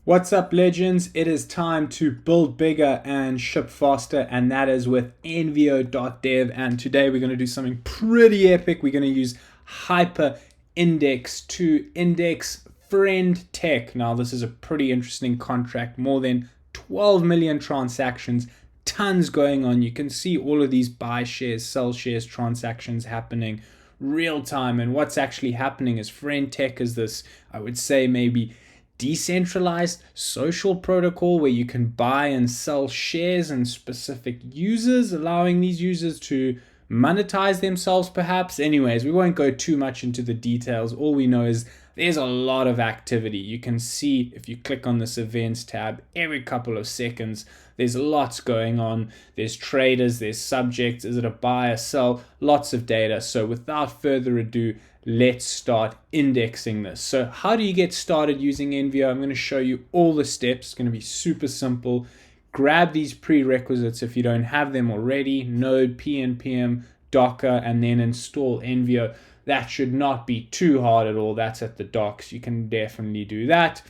What's up, legends? It is time to build bigger and ship faster, and that is with Envio.dev. And today we're going to do something pretty epic. We're going to use HyperIndex to index Friend.Tech. Now, this is a pretty interesting contract, more than 12 million transactions, tons going on. You can see all of these buy shares, sell shares transactions happening real time. And what's actually happening is Friend.Tech is this, I would say, maybe decentralized social protocol where you can buy and sell shares in specific users, allowing these users to monetize themselves perhaps. Anyways, we won't go too much into the details. All we know is there's a lot of activity. You can see if you click on this events tab, every couple of seconds there's lots going on. There's traders, there's subjects, is it a buy or sell, lots of data. So without further ado, let's start indexing this. So how do you get started using Envio? I'm going to show you all the steps. It's going to be super simple. Grab these prerequisites if you don't have them already: node, pnpm, docker, and then install Envio. That should not be too hard at all. That's at the docs. You can definitely do that.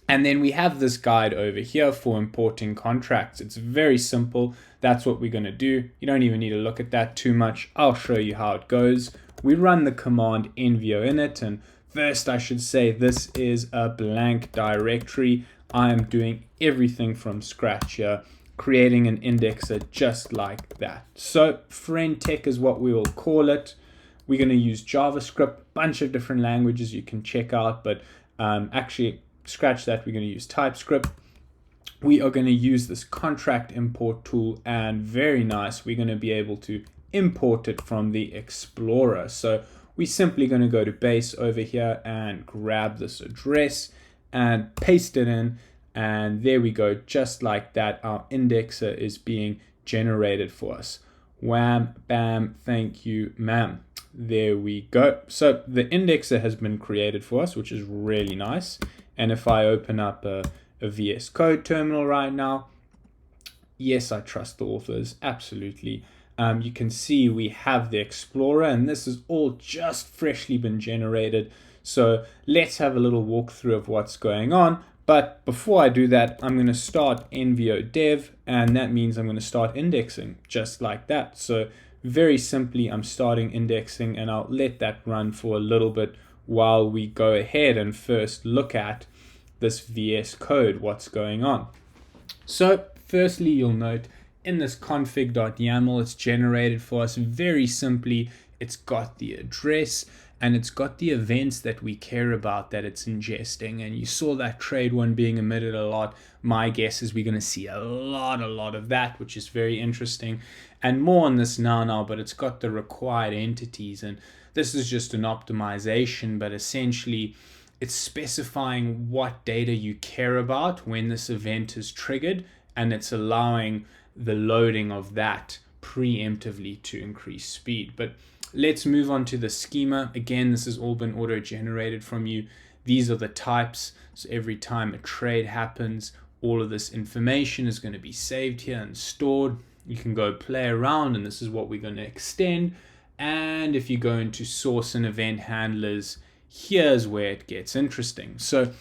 And then we have this guide over here for importing contracts. It's very simple. That's what we're going to do. You don't even need to look at that too much. I'll show you how it goes. We run the command envio init, and first I should say this is a blank directory. I am doing everything from scratch here, creating an indexer just like that. So Friend.Tech is what we will call it. We're going to use JavaScript, a bunch of different languages you can check out, but actually scratch that. We're going to use TypeScript. We are going to use this contract import tool, and very nice, we're going to be able to import it from the Explorer. So we're simply going to go to base over here and grab this address and paste it in, and there we go. Just like that, our indexer is being generated for us. Wham, bam, thank you, ma'am. There we go. So the indexer has been created for us, which is really nice. And if I open up a VS Code terminal right now, yes, I trust the authors, absolutely. You can see we have the Explorer, and this is all just freshly been generated. So let's have a little walkthrough of what's going on. But before I do that, I'm going to start Envio dev, and that means I'm going to start indexing just like that. So very simply, I'm starting indexing, and I'll let that run for a little bit while we go ahead and first look at this VS Code, what's going on. So firstly, you'll note in this config.yaml, it's generated for us very simply. It's got the address and it's got the events that we care about that it's ingesting. And you saw that trade one being emitted a lot. My guess is we're going to see a lot of that, which is very interesting. And more on this now, but it's got the required entities. And this is just an optimization, but essentially it's specifying what data you care about when this event is triggered, and it's allowing the loading of that preemptively to increase speed. But let's move on to the schema. Again, this has all been auto-generated from you. These are the types. So every time a trade happens, all of this information is going to be saved here and stored. You can go play around, and this is what we're going to extend. And if you go into source and event handlers, here's where it gets interesting. So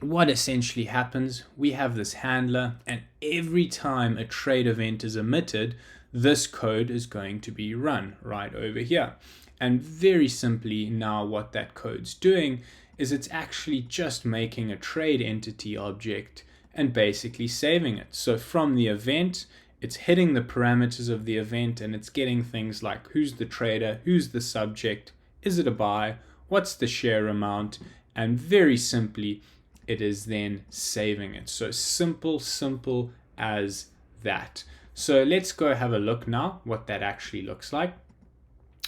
what essentially happens, we have this handler, and every time a trade event is emitted, this code is going to be run right over here. And very simply now what that code's doing is it's actually just making a trade entity object and basically saving it. So from the event, it's hitting the parameters of the event, and it's getting things like who's the trader, who's the subject, is it a buy, what's the share amount, and very simply it is then saving it. So simple as that. So let's go have a look now what that actually looks like.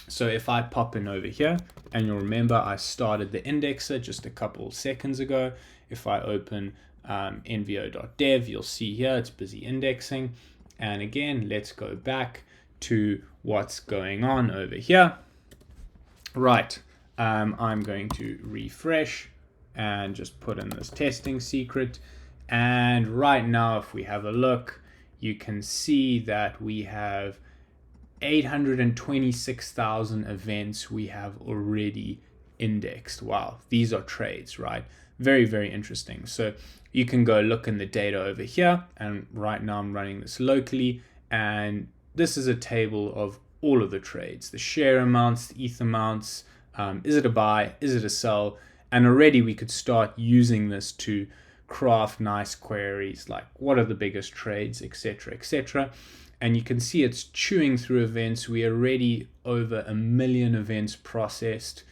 So if I pop in over here, and you'll remember I started the indexer just a couple seconds ago. If I open envio.dev, you'll see here it's busy indexing. And again, let's go back to what's going on over here. Right, I'm going to refresh and just put in this testing secret. And right now, if we have a look, you can see that we have 826,000 events we have already indexed. Wow, these are trades, right? very, very interesting. So you can go look in the data over here, and right now I'm running this locally, and this is a table of all of the trades, the share amounts, the ETH amounts, is it a buy, is it a sell, and already we could start using this to craft nice queries like what are the biggest trades, etc., etc. And you can see it's chewing through events. We are already over 1 million events processed,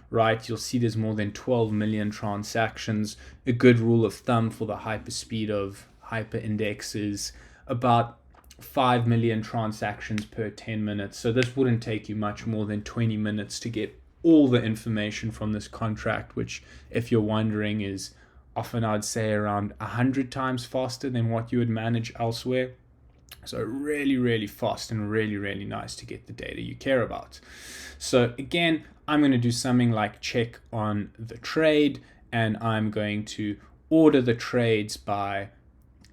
right? You'll see there's more than 12 million transactions. A good rule of thumb for the hyperspeed of HyperIndex is about 5 million transactions per 10 minutes. So this wouldn't take you much more than 20 minutes to get all the information from this contract, which, if you're wondering, is often I'd say around 100 times faster than what you would manage elsewhere. So really, really fast and really, really nice to get the data you care about. So again, I'm going to do something like check on the trade, and I'm going to order the trades by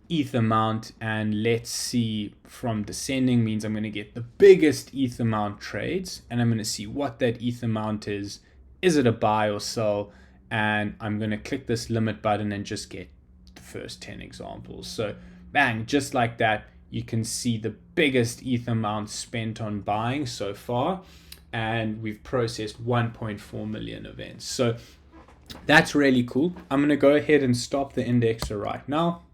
ETH amount, and let's see, from descending means I'm going to get the biggest ETH amount trades, and I'm going to see what that ETH amount is it a buy or sell, and I'm going to click this limit button and just get the first 10 examples. So bang, just like that, you can see the biggest ETH amount spent on buying so far, and we've processed 1.4 million events. So that's really cool. I'm going to go ahead and stop the indexer right now.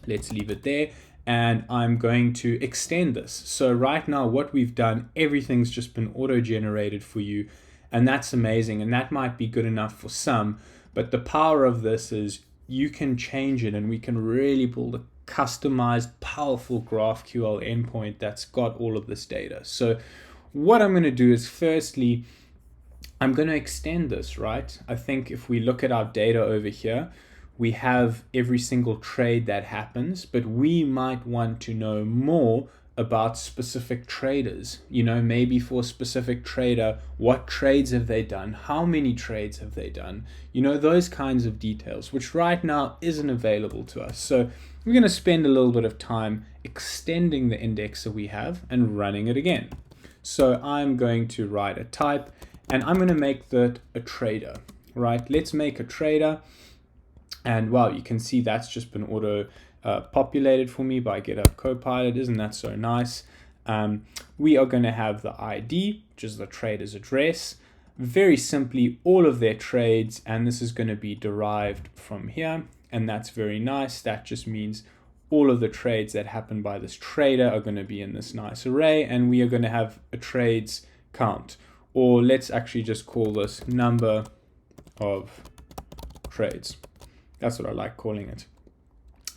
Let's leave it there, and I'm going to extend this. So right now what we've done, everything's just been auto-generated for you, and that's amazing, and that might be good enough for some, but the power of this is you can change it, and we can really build a customized, powerful GraphQL endpoint that's got all of this data. So what I'm going to do is, firstly, I'm going to extend this, right? I think if we look at our data over here, we have every single trade that happens, but we might want to know more about specific traders. You know, maybe for a specific trader, what trades have they done? How many trades have they done? You know, those kinds of details, which right now isn't available to us. So we're going to spend a little bit of time extending the indexer we have and running it again. So I'm going to write a type, and I'm going to make that a trader, right? Let's make a trader. And wow, you can see that's just been auto populated for me by GitHub Copilot. Isn't that so nice? We are going to have the ID, which is the trader's address. Very simply, all of their trades, and this is going to be derived from here. And that's very nice. That just means all of the trades that happen by this trader are going to be in this nice array, and we are going to have a trades count, or let's actually just call this number of trades. That's what I like calling it.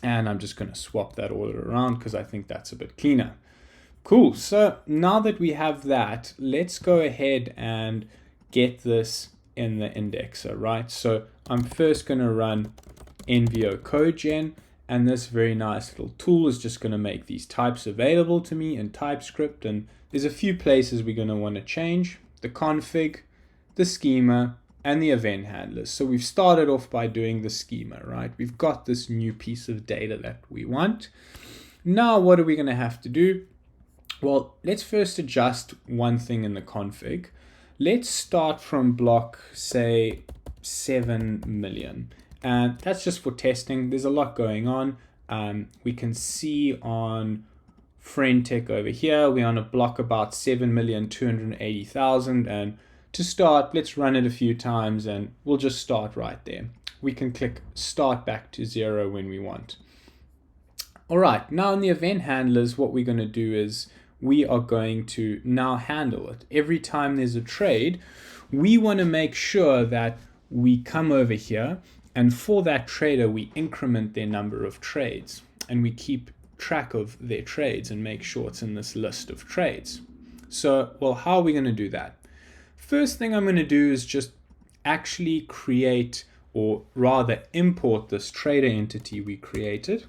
And I'm just going to swap that order around because I think that's a bit cleaner. Cool. So now that we have that, let's go ahead and get this in the indexer, right? So I'm first going to run Envio code gen, and this very nice little tool is just going to make these types available to me in TypeScript. And there's a few places we're going to want to change: the config, the schema, and the event handlers. So we've started off by doing the schema, right? We've got this new piece of data that we want. Now, what are we going to have to do? Well, let's first adjust one thing in the config. Let's start from block, say, 7 million. And that's just for testing. There's a lot going on. We can see on Friend.Tech over here, we're on a block about 7,280,000, and to start, let's run it a few times and we'll just start right there. We can click start back to 0 when we want. All right, now in the event handlers, what we're going to do is we are going to now handle it. Every time there's a trade, we want to make sure that we come over here, and for that trader, we increment their number of trades, and we keep track of their trades and make sure it's in this list of trades. So, well, how are we going to do that? First thing I'm going to do is just actually create, or rather import, this trader entity we created.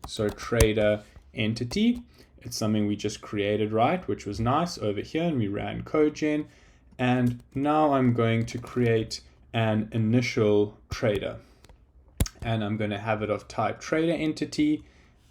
So trader entity, it's something we just created, right? Which was nice over here, and we ran code gen. And now I'm going to create an initial trader, and I'm going to have it of type trader entity,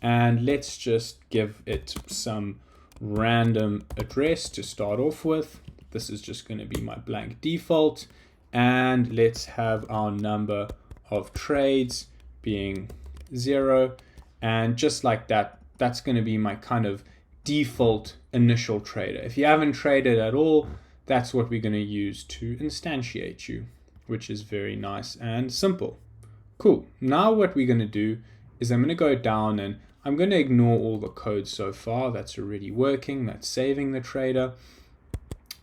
and let's just give it some random address to start off with. This is just going to be my blank default, and let's have our number of trades being 0. And just like that, that's going to be my kind of default initial trader. If you haven't traded at all, that's what we're going to use to instantiate you, which is very nice and simple. Cool. Now what we're going to do is I'm going to go down and I'm going to ignore all the code so far that's already working, that's saving the trader.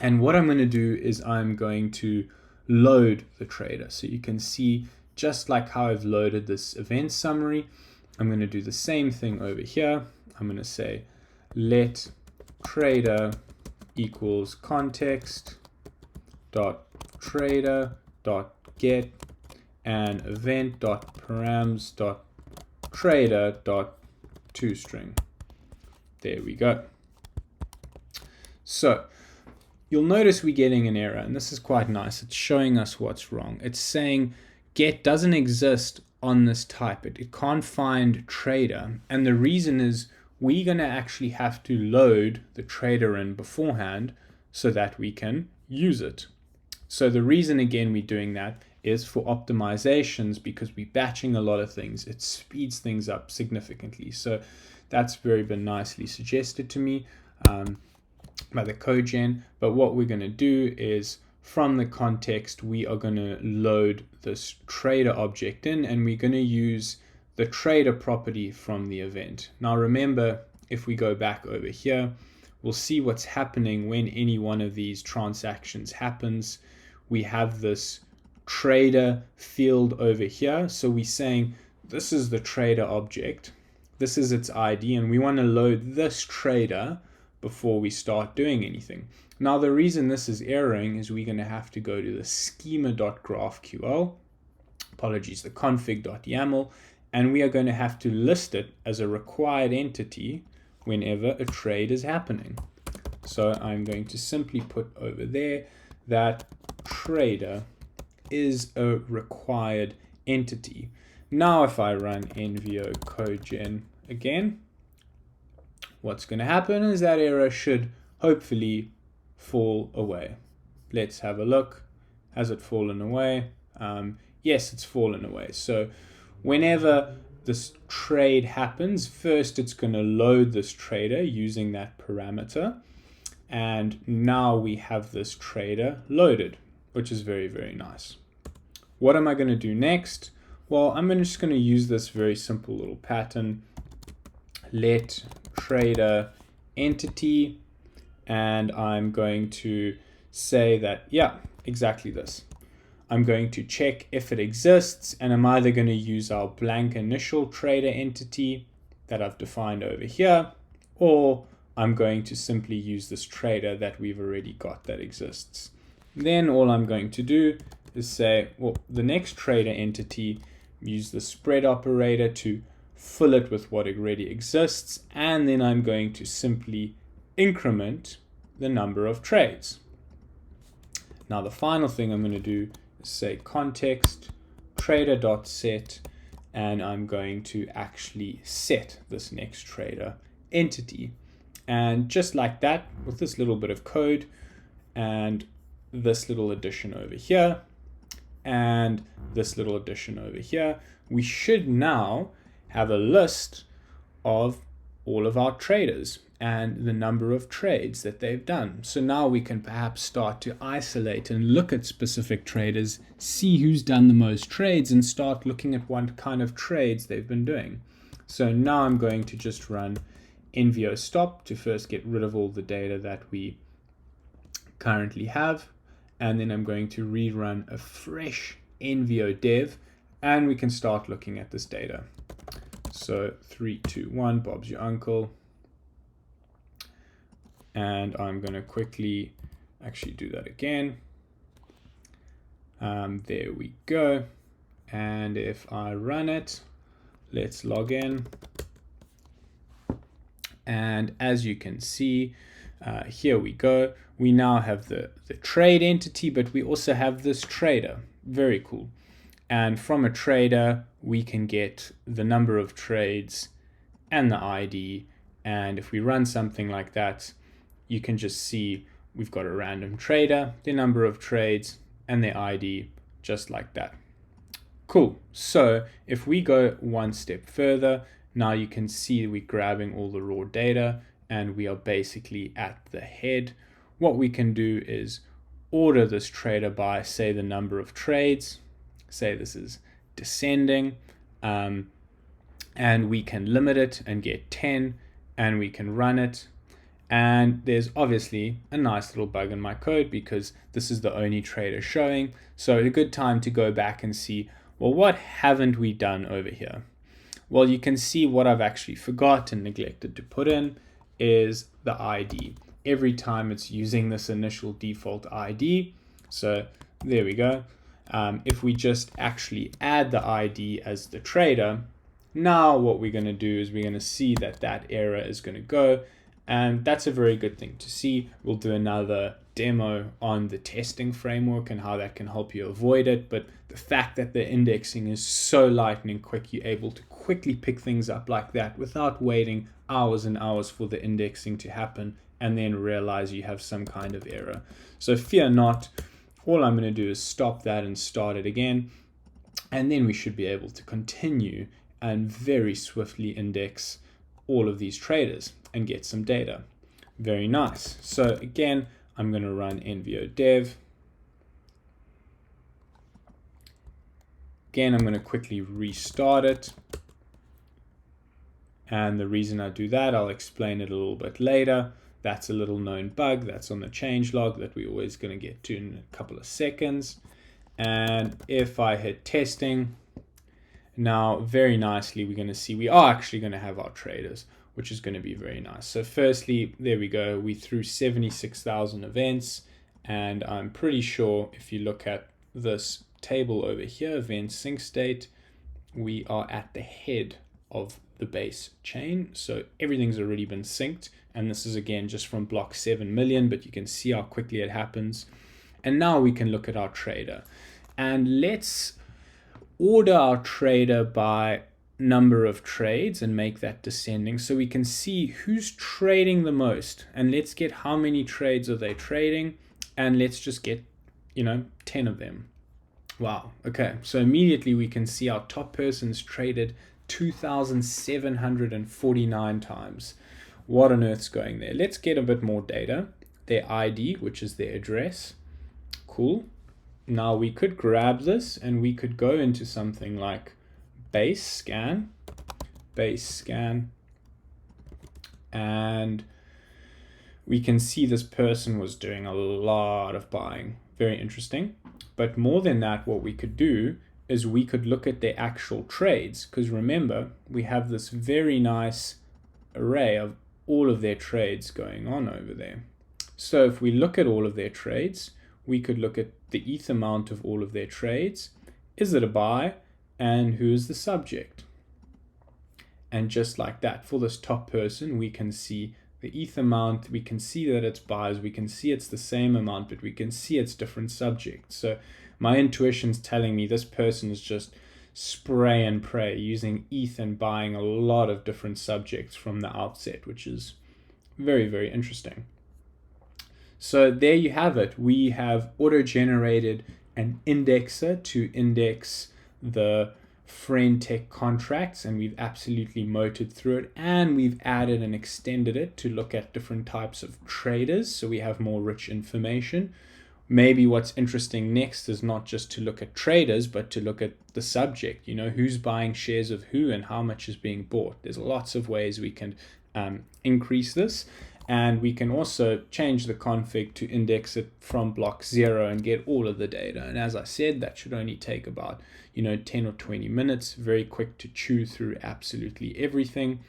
And what I'm going to do is I'm going to load the trader. So you can see just like how I've loaded this event summary, I'm going to do the same thing over here. I'm going to say let trader equals context dot trader dot get and event dot params dot trader dot toString. There we go. So you'll notice we're getting an error, and this is quite nice. It's showing us what's wrong. It's saying get doesn't exist on this type. It can't find trader, and the reason is we're going to actually have to load the trader in beforehand so that we can use it. So the reason again we're doing that is for optimizations, because we're batching a lot of things. It speeds things up significantly. So that's very been nicely suggested to me by the code gen. But what we're going to do is from the context, we are going to load this trader object in, and we're going to use the trader property from the event. Now remember, if we go back over here, we'll see what's happening when any one of these transactions happens. We have this trader field over here. So we're saying this is the trader object, this is its ID, and we want to load this trader before we start doing anything. Now the reason this is erroring is we're going to have to go to the schema.graphql, apologies, the config.yaml, and we are going to have to list it as a required entity whenever a trade is happening. So I'm going to simply put over there that trader is a required entity. Now if I run Envio codegen again, what's going to happen is that error should hopefully fall away. Let's have a look. Has it fallen away? Yes, it's fallen away. So whenever this trade happens, first it's going to load this trader using that parameter, and now we have this trader loaded, which is very, very nice. What am I going to do next? Well, I'm just going to use this very simple little pattern, let trader entity, and I'm going to say that, yeah, exactly this. I'm going to check if it exists, and I'm either going to use our blank initial trader entity that I've defined over here, or I'm going to simply use this trader that we've already got that exists. Then all I'm going to do is say, well, the next trader entity, use the spread operator to fill it with what already exists, and then I'm going to simply increment the number of trades. Now the final thing I'm going to do is say context trader.set, and I'm going to actually set this next trader entity. And just like that, with this little bit of code and this little addition over here and this little addition over here, we should now have a list of all of our traders and the number of trades that they've done. So now we can perhaps start to isolate and look at specific traders, see who's done the most trades, and start looking at what kind of trades they've been doing. So now I'm going to just run Envio stop to first get rid of all the data that we currently have, and then I'm going to rerun a fresh Envio dev, and we can start looking at this data. So 3, 2, 1, Bob's your uncle. And I'm going to quickly actually do that again. There we go. And if I run it, let's log in. And as you can see, here we go. We now have the trade entity, but we also have this trader. Very cool. And from a trader, we can get the number of trades and the ID. And if we run something like that, you can just see we've got a random trader, the number of trades, and their ID, just like that. Cool. So if we go one step further, now you can see we're grabbing all the raw data and we are basically at the head. What we can do is order this trader by, say, the number of trades. Say this is descending, and we can limit it and get 10, and we can run it. And there's obviously a nice little bug in my code because this is the only trader showing. So a good time to go back and see, well, what haven't we done over here? Well, you can see what I've actually forgot and neglected to put in is the ID. Every time it's using this initial default ID. So there we go. If we just actually add the ID as the trader, now what we're going to do is we're going to see that that error is going to go. And that's a very good thing to see. We'll do another demo on the testing framework and how that can help you avoid it. But the fact that the indexing is so lightning quick, you're able to quickly pick things up like that without waiting hours and hours for the indexing to happen and then realize you have some kind of error. So fear not. All I'm going to do is stop that and start it again. And then we should be able to continue and very swiftly index all of these traders and get some data. Very nice. So again, I'm going to run Envio dev. Again, I'm going to quickly restart it. And the reason I do that, I'll explain it a little bit later. That's a little known bug that's on the changelog that we're always going to get to in a couple of seconds. And if I hit testing, now very nicely, we're going to see we are actually going to have our traders, which is going to be very nice. So firstly, there we go. We threw 76,000 events. And I'm pretty sure if you look at this table over here, event sync state, we are at the head of the base chain. So everything's already been synced. And this is again just from block 7 million, but you can see how quickly it happens. And now we can look at our trader. And let's order our trader by number of trades and make that descending so we can see who's trading the most. And let's get how many trades are they trading. And let's just get, 10 of them. Wow. Okay. So immediately we can see our top person's traded 2,749 times. What on earth's going there? Let's get a bit more data. Their ID, which is their address. Cool. Now we could grab this and we could go into something like base scan, and we can see this person was doing a lot of buying. Very interesting. But more than that, what we could do is we could look at their actual trades, because remember, we have this very nice array of all of their trades going on over there. So if we look at all of their trades, we could look at the ETH amount of all of their trades. Is it a buy? And who is the subject? And just like that, for this top person, we can see the ETH amount. We can see that it's buys. We can see it's the same amount, but we can see it's different subjects. So my intuition's telling me this person is just spray and pray using ETH and buying a lot of different subjects from the outset, which is very, very interesting. So there you have it. We have auto-generated an indexer to index the Friend.Tech contracts, and we've absolutely motored through it, and we've added and extended it to look at different types of traders, so we have more rich information. Maybe what's interesting next is not just to look at traders, but to look at the subject, who's buying shares of who and how much is being bought. There's lots of ways we can increase this. And we can also change the config to index it from block 0 and get all of the data. And as I said, that should only take about, 10 or 20 minutes. Very quick to chew through absolutely everything.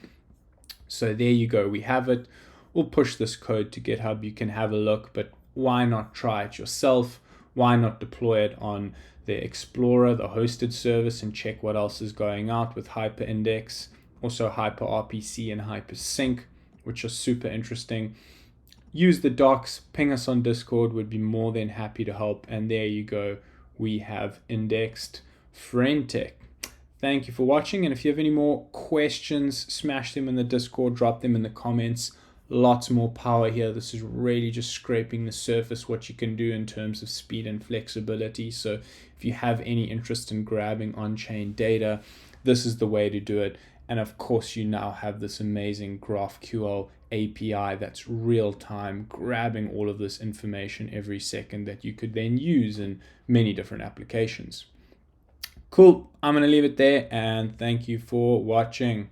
So there you go. We have it. We'll push this code to GitHub. You can have a look, but why not try it yourself? Why not deploy it on the Explorer, the hosted service, and check what else is going out with HyperIndex, also HyperRPC and HyperSync, which are super interesting. Use the docs, ping us on Discord, would be more than happy to help. And there you go. We have indexed Friend.Tech. Thank you for watching. And if you have any more questions, smash them in the Discord, drop them in the comments. lots more power here. This is really just scraping the surface, what you can do in terms of speed and flexibility. So if you have any interest in grabbing on-chain data, this is the way to do it. And of course, you now have this amazing GraphQL API that's real time, grabbing all of this information every second that you could then use in many different applications. Cool. I'm going to leave it there, and thank you for watching.